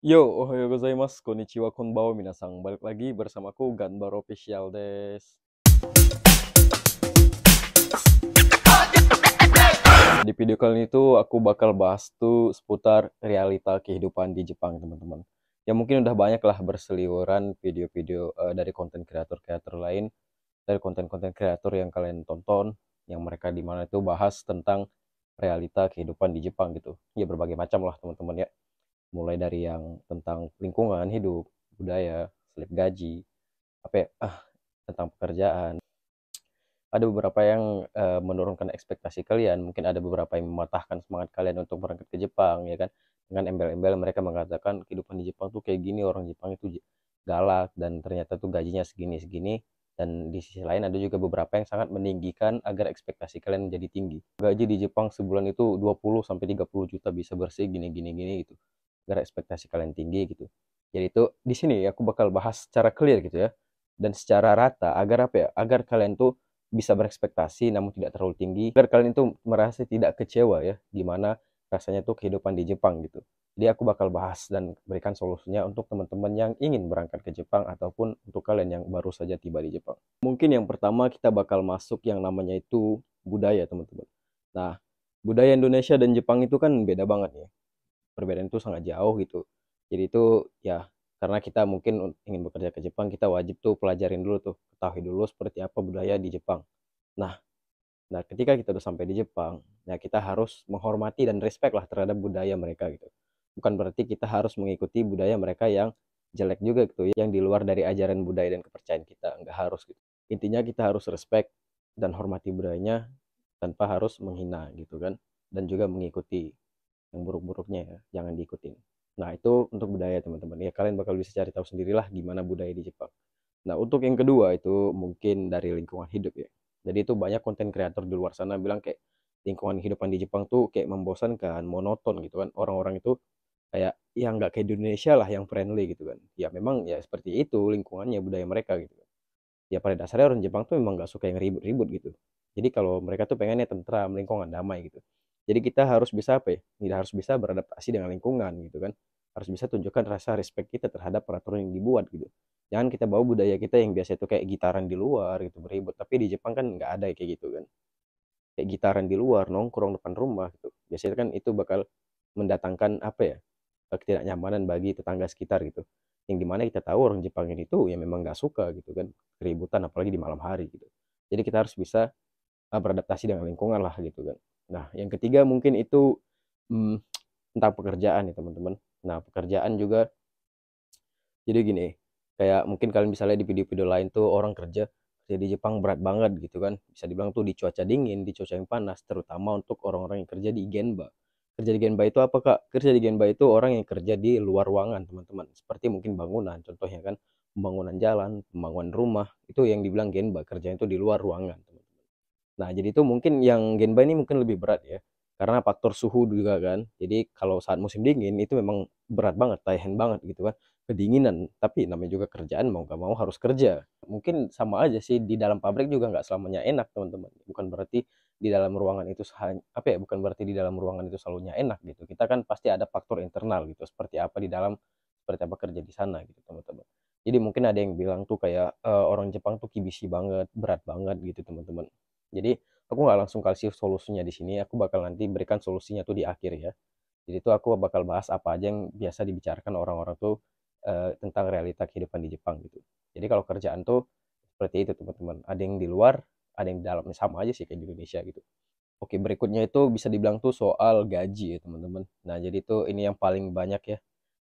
Yo, ohayo gozaimasu, konnichiwa, konbanwa, minasang. Balik lagi bersamaku Ganbaro Official des. Di video kali ini tuh aku bakal bahas tuh seputar realita kehidupan di Jepang, teman-teman. Ya mungkin udah banyak lah berseliweran video-video dari konten kreator-kreator lain, dari konten-konten kreator yang kalian tonton, yang mereka di mana itu bahas tentang realita kehidupan di Jepang gitu. Ya berbagai macam lah teman-teman ya. Mulai dari yang tentang lingkungan hidup, budaya, slip gaji, apa ya, tentang pekerjaan. Ada beberapa yang menurunkan ekspektasi kalian, mungkin ada beberapa yang mematahkan semangat kalian untuk berangkat ke Jepang, ya kan? Dengan embel-embel mereka mengatakan kehidupan di Jepang tuh kayak gini, orang Jepang itu galak dan ternyata tuh gajinya segini-segini. Dan di sisi lain ada juga beberapa yang sangat meninggikan agar ekspektasi kalian menjadi tinggi. Gaji di Jepang sebulan itu 20 sampai 30 juta bisa bersih gini gini gini gitu. Agar ekspektasi kalian tinggi gitu. Jadi itu di sini aku bakal bahas secara clear gitu ya. Dan secara rata agar apa ya? Agar kalian tuh bisa berekspektasi namun tidak terlalu tinggi agar kalian itu merasa tidak kecewa ya gimana rasanya tuh kehidupan di Jepang gitu. Jadi aku bakal bahas dan berikan solusinya untuk teman-teman yang ingin berangkat ke Jepang ataupun untuk kalian yang baru saja tiba di Jepang. Mungkin yang pertama kita bakal masuk yang namanya itu budaya teman-teman. Nah, budaya Indonesia dan Jepang itu kan beda banget ya. Perbedaan itu sangat jauh gitu. Jadi itu ya karena kita mungkin ingin bekerja ke Jepang, kita wajib tuh pelajarin dulu tuh, ketahui dulu seperti apa budaya di Jepang. Nah, nah ketika kita udah sampai di Jepang, ya kita harus menghormati dan respect lah terhadap budaya mereka gitu. Bukan berarti kita harus mengikuti budaya mereka yang jelek juga gitu, ya, yang di luar dari ajaran budaya dan kepercayaan kita, nggak harus gitu. Intinya kita harus respect dan hormati budayanya tanpa harus menghina gitu kan, dan juga mengikuti yang buruk-buruknya ya, jangan diikutin. Nah, itu untuk budaya teman-teman. Ya kalian bakal bisa cari tahu sendirilah gimana budaya di Jepang. Nah, untuk yang kedua itu mungkin dari lingkungan hidup ya. Jadi itu banyak konten kreator di luar sana bilang kayak lingkungan kehidupan di Jepang tuh kayak membosankan, monoton gitu kan. Orang-orang itu kayak yang nggak kayak di Indonesia lah yang friendly gitu kan. Ya memang ya seperti itu lingkungannya, budaya mereka gitu kan. Ya pada dasarnya orang Jepang tuh memang nggak suka yang ribut-ribut gitu. Jadi kalau mereka tuh pengennya tentram, lingkungan damai gitu. Jadi kita harus bisa apa ya? Tidak harus bisa beradaptasi dengan lingkungan gitu kan. Harus bisa tunjukkan rasa respect kita terhadap peraturan yang dibuat gitu. Jangan kita bawa budaya kita yang biasa itu kayak gitaran di luar gitu beribut. Tapi di Jepang kan nggak ada kayak gitu kan. Kayak gitaran di luar, nongkrong depan rumah gitu. Biasanya kan itu bakal mendatangkan apa ya? Ketidaknyamanan bagi tetangga sekitar gitu. Yang dimana kita tahu orang Jepang ini tuh ya memang nggak suka gitu kan keributan apalagi di malam hari gitu. Jadi kita harus bisa beradaptasi dengan lingkungan lah gitu kan. Nah, yang ketiga mungkin itu hmm, tentang pekerjaan ya teman-teman. Nah, pekerjaan juga jadi gini, kayak mungkin kalian bisa lihat di video-video lain tuh orang kerja kerja di Jepang berat banget gitu kan. Bisa dibilang tuh di cuaca dingin, di cuaca yang panas, terutama untuk orang-orang yang kerja di Genba. Kerja di Genba itu apa Kak? Kerja di Genba itu orang yang kerja di luar ruangan teman-teman. Seperti mungkin bangunan, contohnya kan pembangunan jalan, pembangunan rumah, itu yang dibilang Genba, kerjanya itu di luar ruangan teman-teman. Nah, jadi itu mungkin yang Genba ini mungkin lebih berat ya. Karena faktor suhu juga kan. Jadi kalau saat musim dingin itu memang berat banget, tahan banget gitu kan. Kedinginan. Tapi namanya juga kerjaan mau gak mau harus kerja. Mungkin sama aja sih di dalam pabrik juga nggak selamanya enak teman-teman. Bukan berarti di dalam ruangan itu apa ya? Bukan berarti di dalam ruangan itu selalunya enak gitu. Kita kan pasti ada faktor internal gitu. Seperti apa di dalam, seperti apa kerja di sana gitu teman-teman. Jadi mungkin ada yang bilang tuh kayak orang Jepang tuh kibisi banget, berat banget gitu teman-teman. Jadi aku nggak langsung kasih solusinya di sini, aku bakal nanti berikan solusinya tuh di akhir ya. Jadi itu aku bakal bahas apa aja yang biasa dibicarakan orang-orang tuh tentang realita kehidupan di Jepang gitu. Jadi kalau kerjaan tuh seperti itu teman-teman. Ada yang di luar, ada yang di dalam. Sama aja sih kayak di Indonesia gitu. Oke, berikutnya itu bisa dibilang tuh soal gaji ya teman-teman. Nah, jadi tuh ini yang paling banyak ya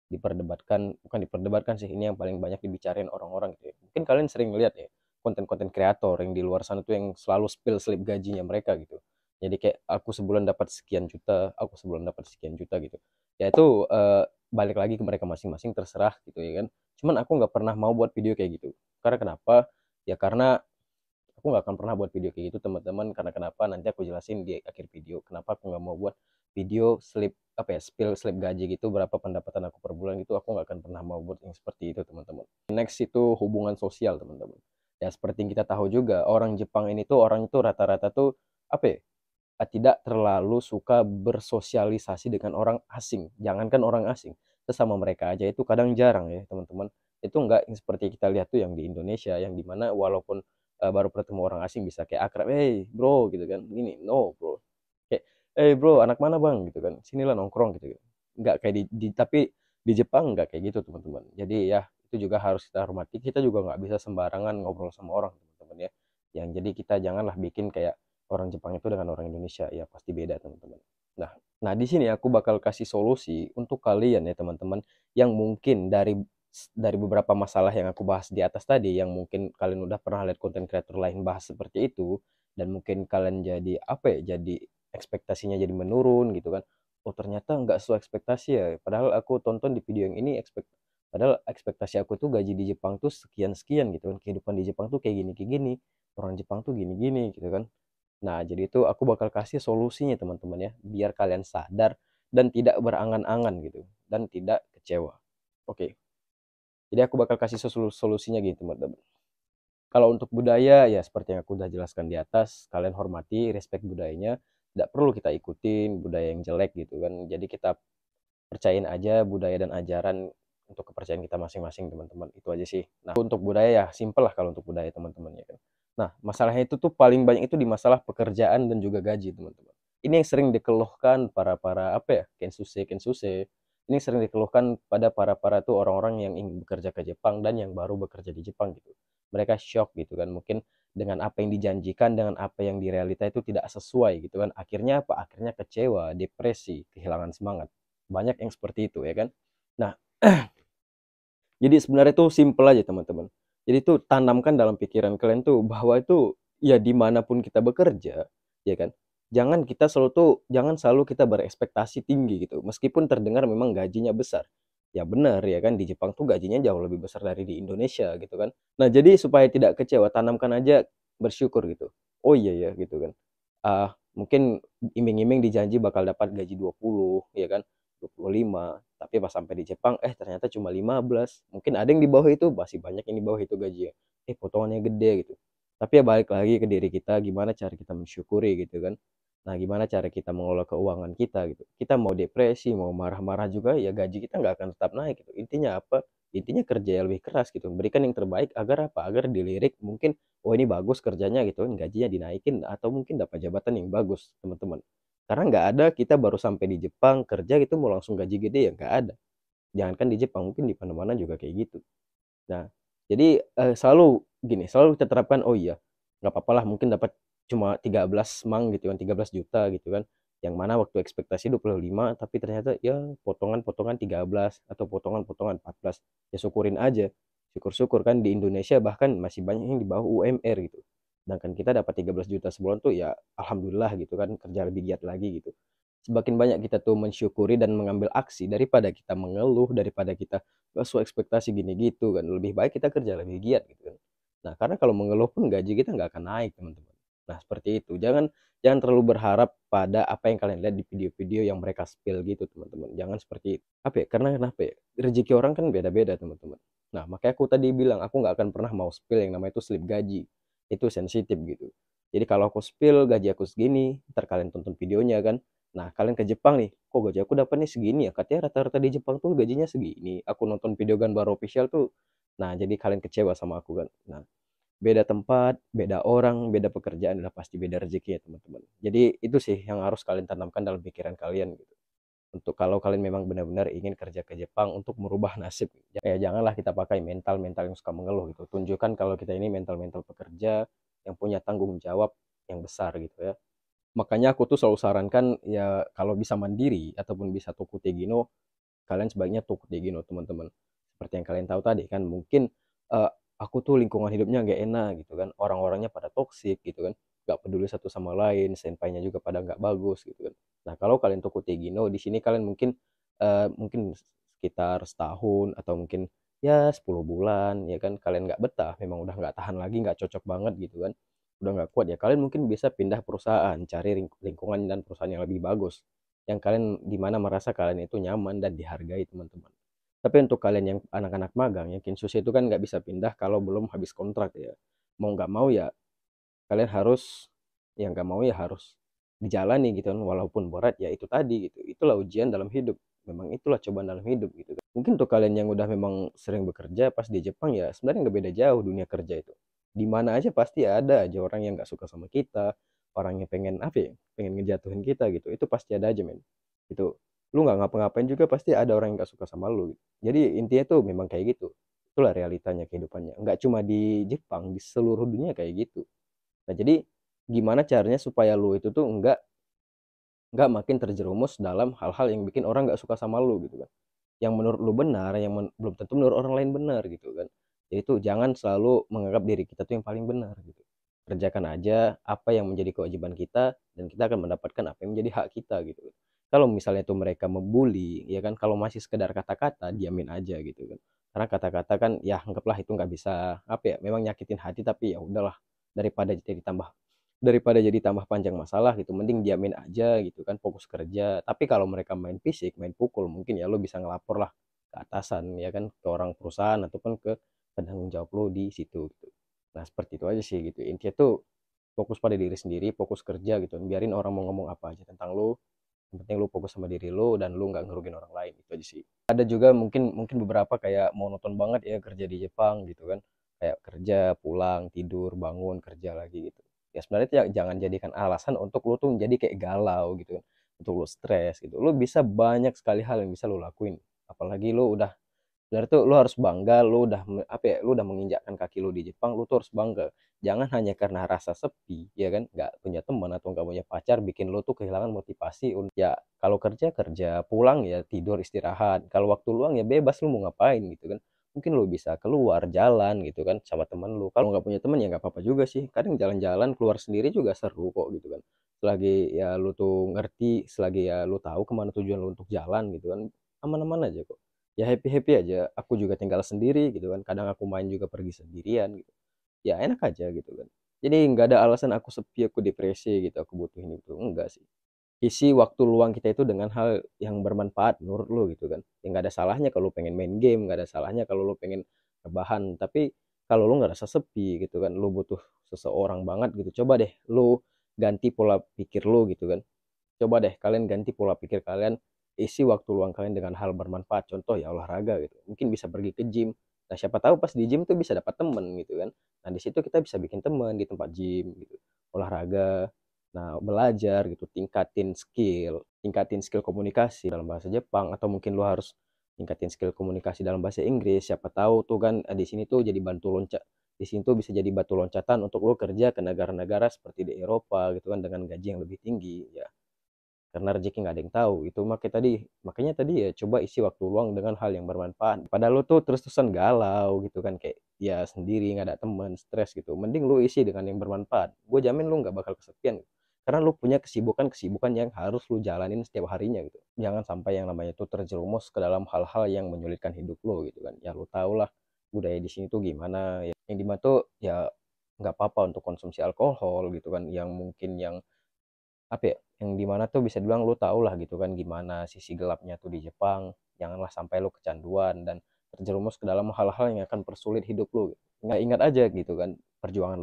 diperdebatkan, bukan diperdebatkan sih, ini yang paling banyak dibicarain orang-orang gitu ya. Mungkin kalian sering lihat ya konten-konten kreator yang di luar sana tuh yang selalu spill slip gajinya mereka gitu. Jadi kayak aku sebulan dapat sekian juta, aku sebulan dapat sekian juta gitu. Ya itu balik lagi ke mereka masing-masing terserah gitu ya kan. Cuman aku nggak pernah mau buat video kayak gitu. Karena kenapa? Ya karena aku nggak akan pernah buat video kayak gitu teman-teman, karena kenapa nanti aku jelasin di akhir video kenapa aku nggak mau buat video slip apa ya, spill slip gaji gitu, berapa pendapatan aku per bulan gitu, aku nggak akan pernah mau buat yang seperti itu teman-teman. Next itu hubungan sosial teman-teman. Ya seperti yang kita tahu juga orang Jepang ini tuh orang itu rata-rata tuh apa ya, tidak terlalu suka bersosialisasi dengan orang asing, jangankan orang asing, sesama mereka aja itu kadang jarang ya teman-teman. Itu nggak yang seperti kita lihat tuh yang di Indonesia, yang dimana walaupun baru bertemu orang asing bisa kayak akrab, hey bro gitu kan, ini no bro, kayak hey bro anak mana bang gitu kan, sinilah nongkrong gitu. Nggak kayak tapi di Jepang nggak kayak gitu teman-teman. Jadi ya itu juga harus kita hormati, kita juga nggak bisa sembarangan ngobrol sama orang teman-teman ya. Yang jadi kita janganlah bikin kayak orang Jepang itu dengan orang Indonesia, ya pasti beda teman-teman. Nah, nah di sini aku bakal kasih solusi untuk kalian ya teman-teman, yang mungkin dari beberapa masalah yang aku bahas di atas tadi, yang mungkin kalian udah pernah lihat konten kreator lain bahas seperti itu, dan mungkin kalian jadi apa ya, jadi ekspektasinya jadi menurun gitu kan. Oh ternyata nggak sesuai ekspektasi ya, padahal aku tonton di video yang ini padahal ekspektasi aku tuh gaji di Jepang tuh sekian-sekian gitu kan, kehidupan di Jepang tuh kayak gini, orang Jepang tuh gini-gini gitu kan. Nah, jadi itu aku bakal kasih solusinya teman-teman ya, biar kalian sadar dan tidak berangan-angan gitu, dan tidak kecewa. Oke, jadi aku bakal kasih solusinya gitu teman-teman. Kalau untuk budaya ya seperti yang aku udah jelaskan di atas, kalian hormati, respect budayanya, tidak perlu kita ikutin budaya yang jelek gitu kan. Jadi kita percayain aja budaya dan ajaran untuk kepercayaan kita masing-masing teman-teman. Itu aja sih. Nah, untuk budaya ya simple lah kalau untuk budaya teman-teman ya kan. Nah, masalahnya itu tuh paling banyak itu di masalah pekerjaan dan juga gaji teman-teman. Ini yang sering dikeluhkan para apa ya, kensuse. Ini sering dikeluhkan pada para tuh orang-orang yang ingin bekerja ke Jepang dan yang baru bekerja di Jepang gitu. Mereka shock gitu kan, mungkin dengan apa yang dijanjikan dengan apa yang di realita itu tidak sesuai gitu kan. Akhirnya apa? Akhirnya kecewa, depresi, kehilangan semangat. Banyak yang seperti itu ya kan. Nah, jadi sebenarnya tuh simple aja teman-teman. Jadi tuh tanamkan dalam pikiran kalian tuh bahwa itu ya dimanapun kita bekerja, ya kan. Jangan selalu kita berekspektasi tinggi gitu. Meskipun terdengar memang gajinya besar. Ya benar ya kan, di Jepang tuh gajinya jauh lebih besar dari di Indonesia gitu kan. Nah, jadi supaya tidak kecewa, tanamkan aja bersyukur gitu. Oh iya ya gitu kan. Mungkin iming-iming dijanji bakal dapat gaji 20 ya kan, 25, tapi pas sampai di Jepang ternyata cuma 15. Mungkin ada yang di bawah itu, masih banyak yang di bawah itu gajinya. Potongannya gede gitu. Tapi ya balik lagi ke diri kita, gimana cara kita mensyukuri gitu kan. Nah, gimana cara kita mengelola keuangan kita gitu. Kita mau depresi, mau marah-marah juga ya gaji kita nggak akan tetap naik gitu. Intinya apa? Intinya kerja yang lebih keras gitu. Berikan yang terbaik agar apa? Agar dilirik mungkin, oh ini bagus kerjanya gitu kan, gajinya dinaikin atau mungkin dapat jabatan yang bagus teman-teman. Karena nggak ada kita baru sampai di Jepang kerja gitu mau langsung gaji gede, ya nggak ada. Jangankan di Jepang, mungkin di mana-mana juga kayak gitu. Nah, jadi selalu gini, selalu kita terapkan, oh iya, nggak apa-apa lah mungkin dapat cuma 13 mang gitu kan, 13 juta gitu kan. Yang mana waktu ekspektasi 25, tapi ternyata ya potongan-potongan 13 atau potongan-potongan 14. Ya syukurin aja. Syukur-syukur kan di Indonesia bahkan masih banyak yang di bawah UMR gitu. Sedangkan kita dapat 13 juta sebulan tuh ya alhamdulillah gitu kan, kerja lebih giat lagi gitu. Semakin banyak kita tuh mensyukuri dan mengambil aksi daripada kita mengeluh, daripada kita sesuai ekspektasi gini gitu kan, lebih baik kita kerja lebih giat gitu kan. Nah, karena kalau mengeluh pun gaji kita nggak akan naik teman-teman. Nah, seperti itu, jangan jangan terlalu berharap pada apa yang kalian lihat di video-video yang mereka spill gitu teman-teman. Jangan seperti itu. Apa ya, karena kenapa ya, rezeki orang kan beda-beda teman-teman. Nah, makanya aku tadi bilang aku nggak akan pernah mau spill yang namanya itu slip gaji. Itu sensitif gitu. Jadi kalau aku spill gaji aku segini, ntar kalian tonton videonya kan. Nah, kalian ke Jepang nih, kok gaji aku dapat nih segini ya? Katanya rata-rata di Jepang tuh gajinya segini. Aku nonton video Ganbaro official tuh. Nah, jadi kalian kecewa sama aku kan. Nah, beda tempat, beda orang, beda pekerjaan, udah pasti beda rezeki ya teman-teman. Jadi itu sih yang harus kalian tanamkan dalam pikiran kalian gitu. Untuk kalau kalian memang benar-benar ingin kerja ke Jepang untuk merubah nasib. Ya janganlah kita pakai mental-mental yang suka mengeluh gitu. Tunjukkan kalau kita ini mental-mental pekerja yang punya tanggung jawab yang besar gitu ya. Makanya aku tuh selalu sarankan ya kalau bisa mandiri ataupun bisa Tokutegino, kalian sebaiknya Tokutegino teman-teman. Seperti yang kalian tahu tadi kan, mungkin eh, aku tuh lingkungan hidupnya gak enak gitu kan, orang-orangnya pada toksik gitu kan, gak peduli satu sama lain, senpainya juga pada gak bagus gitu kan. Nah kalau kalian Tokutegino di sini kalian mungkin sekitar setahun atau mungkin ya 10 bulan ya kan, kalian nggak betah, memang udah nggak tahan lagi, nggak cocok banget gitu kan, udah nggak kuat ya, kalian mungkin bisa pindah perusahaan, cari lingkungan dan perusahaan yang lebih bagus, yang kalian dimana merasa kalian itu nyaman dan dihargai teman-teman. Tapi untuk kalian yang anak-anak magang, yang kinsusi itu kan nggak bisa pindah kalau belum habis kontrak ya. Mau nggak mau ya kalian harus, yang nggak mau ya harus dijalani gitu kan, walaupun berat ya itu tadi gitu. Itulah ujian dalam hidup. memang itulah cobaan dalam hidup gitu kan. Mungkin untuk kalian yang udah memang sering bekerja pas di Jepang ya sebenarnya nggak beda jauh dunia kerja itu. Di mana aja pasti ada aja orang yang nggak suka sama kita, orang yang pengen apa ya, pengen ngejatuhin kita gitu. Itu pasti ada aja men. Itu lu nggak ngapa-ngapain juga pasti ada orang yang nggak suka sama lu gitu. Jadi intinya tuh memang kayak gitu. Itulah realitanya kehidupannya. Nggak cuma di Jepang, di seluruh dunia kayak gitu. Nah, jadi gimana caranya supaya lu itu tuh nggak makin terjerumus dalam hal-hal yang bikin orang nggak suka sama lu gitu kan. Yang menurut lu benar, yang belum tentu menurut orang lain benar gitu kan. Jadi tuh jangan selalu menganggap diri kita tuh yang paling benar gitu. Kerjakan aja apa yang menjadi kewajiban kita dan kita akan mendapatkan apa yang menjadi hak kita gitu. Kalau misalnya tuh mereka membuli, ya kan kalau masih sekedar kata-kata, diamin aja gitu kan. Karena kata-kata kan ya anggaplah itu nggak bisa apa ya, memang nyakitin hati tapi ya udahlah daripada jadi tambah panjang masalah gitu mending diamin aja gitu kan fokus kerja tapi kalau mereka main fisik main pukul mungkin ya lo bisa ngelapor lah ke atasan ya kan ke orang perusahaan ataupun ke penanggung jawab lo di situ gitu. Nah seperti itu aja sih gitu intinya tuh fokus pada diri sendiri fokus kerja gitu biarin orang mau ngomong apa aja tentang lo yang penting lo fokus sama diri lo dan lo nggak ngerugin orang lain itu aja sih. Ada juga mungkin mungkin beberapa kayak monoton banget ya kerja di Jepang gitu kan kayak kerja pulang tidur bangun kerja lagi gitu ya sebenarnya itu ya jangan jadikan alasan untuk lo tuh menjadi kayak galau gitu kan untuk lo stres gitu lo bisa banyak sekali hal yang bisa lo lakuin apalagi lo udah sebenarnya tuh lo harus bangga lo udah apa ya lo udah menginjakkan kaki lo di Jepang lo tuh harus bangga jangan hanya karena rasa sepi ya kan nggak punya teman atau nggak punya pacar bikin lo tuh kehilangan motivasi untuk ya kalau kerja kerja pulang ya tidur istirahat kalau waktu luang ya bebas lo mau ngapain gitu kan mungkin lo bisa keluar jalan gitu kan sama temen lo kalau nggak punya temen ya nggak apa-apa juga sih kadang jalan-jalan keluar sendiri juga seru kok gitu kan selagi ya lo tuh ngerti selagi ya lo tahu kemana tujuan lo untuk jalan gitu kan aman-aman aja kok ya happy happy aja aku juga tinggal sendiri gitu kan kadang aku main juga pergi sendirian gitu ya enak aja gitu kan jadi nggak ada alasan aku sepi aku depresi gitu aku butuhin itu enggak sih isi waktu luang kita itu dengan hal yang bermanfaat menurut lo gitu kan ya nggak ada salahnya kalau pengen main game nggak ada salahnya kalau lo pengen rebahan tapi kalau lo nggak rasa sepi gitu kan lo butuh seseorang banget gitu coba deh lo ganti pola pikir lo gitu kan coba deh kalian ganti pola pikir kalian isi waktu luang kalian dengan hal bermanfaat contoh ya olahraga gitu mungkin bisa pergi ke gym nah siapa tahu pas di gym tuh bisa dapat temen gitu kan nah di situ kita bisa bikin temen di tempat gym gitu olahraga nah belajar gitu tingkatin skill komunikasi dalam bahasa Jepang atau mungkin lo harus tingkatin skill komunikasi dalam bahasa Inggris siapa tahu tuh kan di sini tuh jadi bantu loncat di sini tuh bisa jadi batu loncatan untuk lo kerja ke negara-negara seperti di Eropa gitu kan dengan gaji yang lebih tinggi ya karena rezeki nggak ada yang tahu itu makanya tadi ya coba isi waktu luang dengan hal yang bermanfaat padahal lu tuh terus-terusan galau gitu kan kayak ya sendiri nggak ada teman stres gitu mending lu isi dengan yang bermanfaat gue jamin lu nggak bakal kesepian karena lu punya kesibukan-kesibukan yang harus lu jalanin setiap harinya gitu jangan sampai yang namanya itu terjerumus ke dalam hal-hal yang menyulitkan hidup lu gitu kan ya lu tau lah budaya di sini tuh gimana ya yang dimana tuh ya nggak apa-apa untuk konsumsi alkohol gitu kan yang mungkin yang apa ya yang dimana tuh bisa dibilang lu tau lah gitu kan gimana sisi gelapnya tuh di Jepang janganlah sampai lu kecanduan dan terjerumus ke dalam hal-hal yang akan persulit hidup lu nggak ingat aja gitu kan perjuangan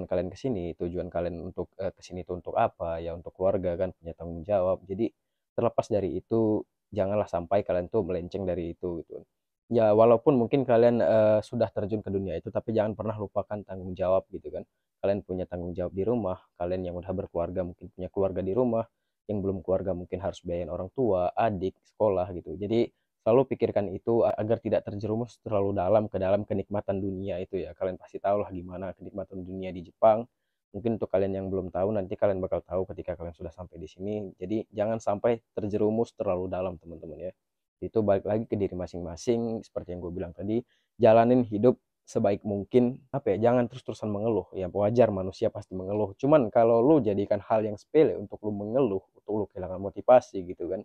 kalian ke sini tujuan kalian untuk ke sini tuh untuk apa ya untuk keluarga kan punya tanggung jawab jadi terlepas dari itu janganlah sampai kalian tuh melenceng dari itu gitu ya walaupun mungkin kalian sudah terjun ke dunia itu tapi jangan pernah lupakan tanggung jawab gitu kan kalian punya tanggung jawab di rumah, kalian yang udah berkeluarga mungkin punya keluarga di rumah, yang belum keluarga mungkin harus biayain orang tua, adik, sekolah gitu. Jadi selalu pikirkan itu agar tidak terjerumus terlalu dalam ke dalam kenikmatan dunia itu ya. Kalian pasti tahu lah gimana kenikmatan dunia di Jepang. Mungkin untuk kalian yang belum tahu nanti kalian bakal tahu ketika kalian sudah sampai di sini. Jadi jangan sampai terjerumus terlalu dalam teman-teman ya. Itu balik lagi ke diri masing-masing seperti yang gue bilang tadi, jalanin hidup sebaik mungkin apa ya jangan terus-terusan mengeluh ya wajar manusia pasti mengeluh cuman kalau lu jadikan hal yang sepele untuk lu mengeluh untuk lu kehilangan motivasi gitu kan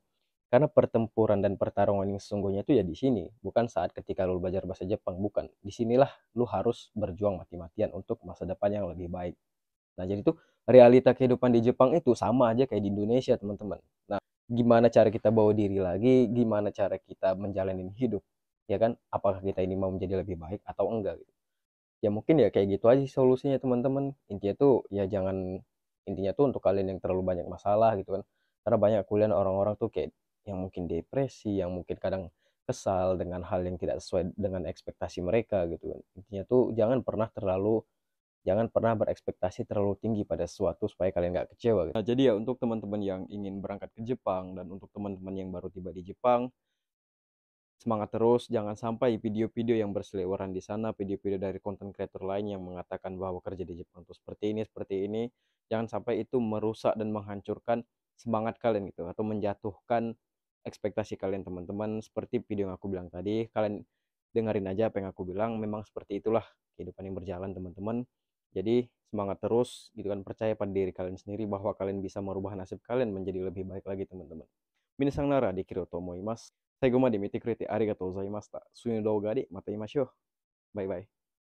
karena pertempuran dan pertarungan yang sesungguhnya itu ya di sini bukan saat ketika lu belajar bahasa Jepang bukan disinilah lu harus berjuang mati-matian untuk masa depan yang lebih baik nah jadi tuh realita kehidupan di Jepang itu sama aja kayak di Indonesia teman-teman nah gimana cara kita bawa diri lagi gimana cara kita menjalani hidup ya kan apakah kita ini mau menjadi lebih baik atau enggak gitu ya mungkin ya kayak gitu aja solusinya teman-teman intinya tuh ya jangan intinya tuh untuk kalian yang terlalu banyak masalah gitu kan karena banyak kuliah orang-orang tuh kayak yang mungkin depresi, yang mungkin kadang kesal dengan hal yang tidak sesuai dengan ekspektasi mereka gitu kan. Intinya tuh jangan pernah berekspektasi terlalu tinggi pada sesuatu supaya kalian nggak kecewa gitu. Nah, jadi ya untuk teman-teman yang ingin berangkat ke Jepang dan untuk teman-teman yang baru tiba di Jepang, semangat terus, jangan sampai video-video yang berseliweran di sana, video-video dari konten kreator lain yang mengatakan bahwa kerja di Jepang itu seperti ini, jangan sampai itu merusak dan menghancurkan semangat kalian gitu, atau menjatuhkan ekspektasi kalian teman-teman. Seperti video yang aku bilang tadi, kalian dengerin aja apa yang aku bilang, memang seperti itulah kehidupan yang berjalan teman-teman. Jadi semangat terus gitu kan, percaya pada diri kalian sendiri bahwa kalian bisa merubah nasib kalian menjadi lebih baik lagi teman-teman. Minasan nara dekiru to omoimasu. 最後まで見てくれてありがとうございました。次の動画でまた会いましょう。バイバイ。